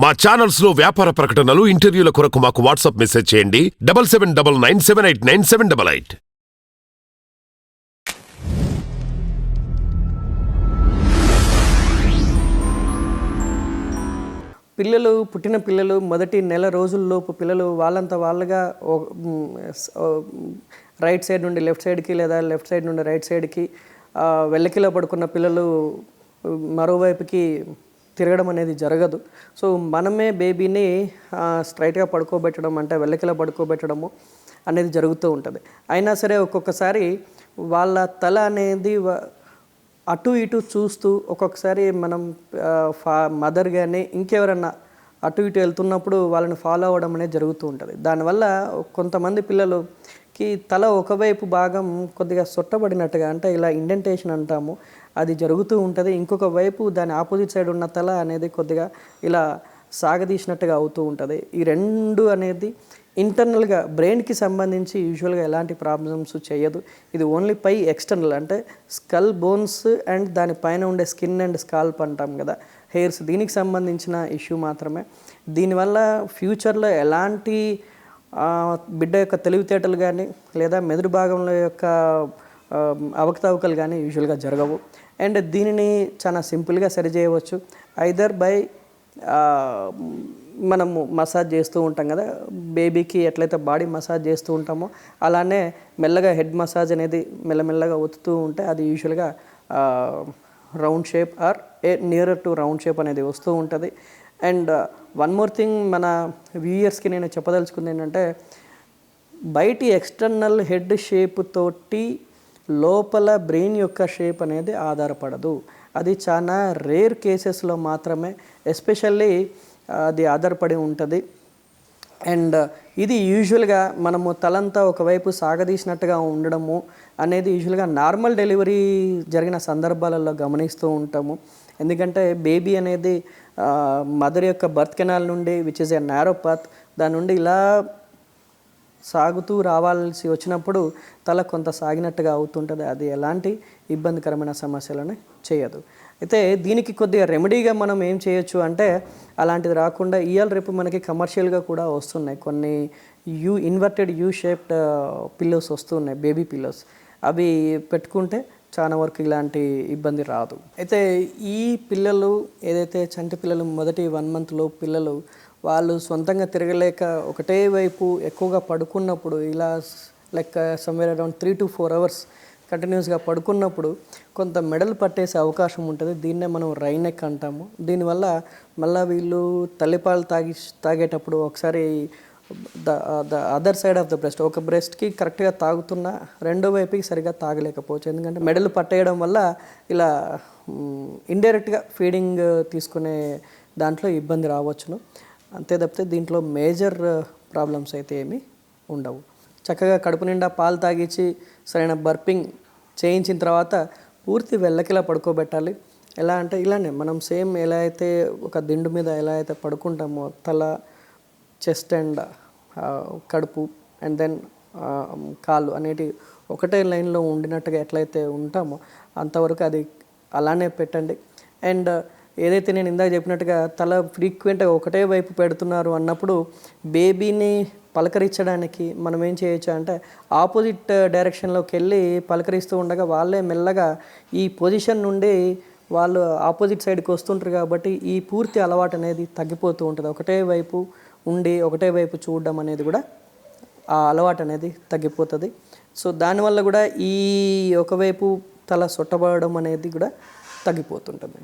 మా ఛానల్స్ లో వ్యాపార ప్రకటనలు ఇంటర్వ్యూల కొరకు మాకు వాట్సాప్ మెసేజ్ చేయండి 7799978978. పుట్టిన పిల్లలు మొదటి నెల రోజుల్లోపు పిల్లలు వాళ్ళంతా వాళ్ళుగా రైట్ సైడ్ నుండి లెఫ్ట్ సైడ్కి లేదా లెఫ్ట్ సైడ్ నుండి రైట్ సైడ్కి వెల్లకిలో పడుకున్న పిల్లలు మరోవైపుకి తిరగడం అనేది జరగదు. సో మనమే బేబీని స్ట్రైట్గా పడుకోబెట్టడం అంటే వెల్లకిలా పడుకోబెట్టడము అనేది జరుగుతూ ఉంటుంది. అయినా సరే ఒక్కొక్కసారి వాళ్ళ తల అనేది అటు ఇటు చూస్తూ ఒక్కొక్కసారి మనం మదర్ కానీ ఇంకెవరన్నా అటు ఇటు వెళ్తున్నప్పుడు వాళ్ళని ఫాలో అవ్వడం అనేది జరుగుతూ ఉంటుంది. దానివల్ల కొంతమంది పిల్లలకి తల ఒకవైపు భాగం కొద్దిగా సొట్టబడినట్టుగా అంటే ఇలా ఇండెంటేషన్ అంటాము, అది జరుగుతూ ఉంటుంది. ఇంకొక వైపు దాని ఆపోజిట్ సైడ్ ఉన్న తల అనేది కొద్దిగా ఇలా సాగదీసినట్టుగా అవుతూ ఉంటుంది. ఈ రెండు అనేది ఇంటర్నల్గా బ్రెయిన్కి సంబంధించి యూజువల్గా ఎలాంటి ప్రాబ్లమ్స్ చేయదు. ఇది ఓన్లీ పై ఎక్స్టర్నల్ అంటే స్కల్ బోన్స్ అండ్ దానిపైన ఉండే స్కిన్ అండ్ స్కాల్ప్ అంటాం కదా, హెయిర్స్, దీనికి సంబంధించిన ఇష్యూ మాత్రమే. దీనివల్ల ఫ్యూచర్లో ఎలాంటి బిడ్డ యొక్క తెలివితేటలు కానీ లేదా మెదడు భాగంలో యొక్క అవకతవకలు కానీ యూజువల్గా జరగవు. అండ్ దీనిని చాలా సింపుల్గా సరిచేయవచ్చు. ఐదర్ బై మనము మసాజ్ చేస్తూ ఉంటాం కదా, బేబీకి ఎట్లయితే బాడీ మసాజ్ చేస్తూ ఉంటామో అలానే మెల్లగా హెడ్ మసాజ్ అనేది మెల్లమెల్లగా ఒత్తుతూ ఉంటే అది యూజువల్గా round shape or nearer to round shape అనేది వస్తూ ఉంటుంది. అండ్ వన్ మోర్ థింగ్ మన వ్యూయర్స్కి నేను చెప్పదలుచుకుంది ఏంటంటే, బయటి ఎక్స్టర్నల్ హెడ్ షేప్ తోటి లోపల బ్రెయిన్ యొక్క షేప్ అనేది ఆధారపడదు. అది చాలా రేర్ కేసెస్లో మాత్రమే ఎస్పెషల్లీ అది ఆధారపడి ఉంటుంది. అండ్ ఇది యూజువల్గా మనము తలంతా ఒకవైపు సాగదీసినట్టుగా ఉండడము అనేది యూజువల్గా నార్మల్ డెలివరీ జరిగిన సందర్భాలలో గమనిస్తూ ఉంటాము. ఎందుకంటే బేబీ అనేది మదర్ యొక్క బర్త్ కెనాల్ నుండి which is a narrow path, దాని నుండి ఇలా సాగుతూ రావాల్సి వచ్చినప్పుడు తల కొంత సాగినట్టుగా అవుతుంటుంది. అది ఎలాంటి ఇబ్బందికరమైన సమస్యలను చేయదు. అయితే దీనికి కొద్దిగా రెమెడీగా మనం ఏం చేయొచ్చు అంటే, అలాంటిది రాకుండా ఇవాళ రేపు మనకి కమర్షియల్గా కూడా వస్తున్నాయి కొన్ని ఇన్వర్టెడ్ యూ షేప్డ్ పిల్లోస్ వస్తున్నాయి, బేబీ పిల్లోస్. అవి పెట్టుకుంటే చాలా వరకు ఇలాంటి ఇబ్బంది రాదు. అయితే ఈ పిల్లలు ఏదైతే చంటి పిల్లలు మొదటి 1 month లోపు పిల్లలు వాళ్ళు సొంతంగా తిరగలేక ఒకటే వైపు ఎక్కువగా పడుకున్నప్పుడు ఇలా like somewhere around 3 to 4 hours కంటిన్యూస్గా పడుకున్నప్పుడు కొంత మెడలు పట్టేసే అవకాశం ఉంటుంది. దీన్నే మనం రైనెక్ అంటాము. దీనివల్ల మళ్ళీ వీళ్ళు తల్లిపాలు తాగేటప్పుడు ఒకసారి the other side of the breast, ఒక బ్రెస్ట్కి కరెక్ట్గా తాగుతున్న రెండో వైపుకి సరిగా తాగలేకపోవచ్చు. ఎందుకంటే మెడలు పట్టేయడం వల్ల ఇలా ఇండైరెక్ట్గా ఫీడింగ్ తీసుకునే దాంట్లో ఇబ్బంది రావచ్చును. అంతే తప్పితే దీంట్లో మేజర్ ప్రాబ్లమ్స్ అయితే ఏమీ ఉండవు. చక్కగా కడుపు నిండా పాలు తాగించి సరైన బర్పింగ్ చేయించిన తర్వాత పూర్తి వెళ్ళకిలా పడుకోబెట్టాలి. ఎలా అంటే ఇలానే మనం సేమ్ ఎలా అయితే ఒక దిండు మీద ఎలా అయితే పడుకుంటామో తల, చెస్ట్ అండ్ కడుపు అండ్ దెన్ కాళ్ళు అనేటి ఒకటే లైన్లో ఉండినట్టుగా ఎట్లయితే ఉంటామో అంతవరకు అది అలానే పెట్టండి. అండ్ ఏదైతే నేను ఇందాక చెప్పినట్టుగా తల ఫ్రీక్వెంట్గా ఒకటే వైపు పెడుతున్నారు అన్నప్పుడు బేబీని పలకరించడానికి మనం ఏం చేయొచ్చు అంటే ఆపోజిట్ డైరెక్షన్లోకి వెళ్ళి పలకరిస్తూ ఉండగా వాళ్ళే మెల్లగా ఈ పొజిషన్ నుండి వాళ్ళు ఆపోజిట్ సైడ్కి వస్తుంటారు. కాబట్టి ఈ పూర్తి అలవాటు అనేది తగ్గిపోతూ ఉంటుంది. ఒకటే వైపు ఉండి ఒకటే వైపు చూడడం అనేది కూడా ఆ అలవాటు అనేది తగ్గిపోతుంది. సో దానివల్ల కూడా ఈ ఒకవైపు తల సొట్టబడడం అనేది కూడా తగ్గిపోతుంటుంది.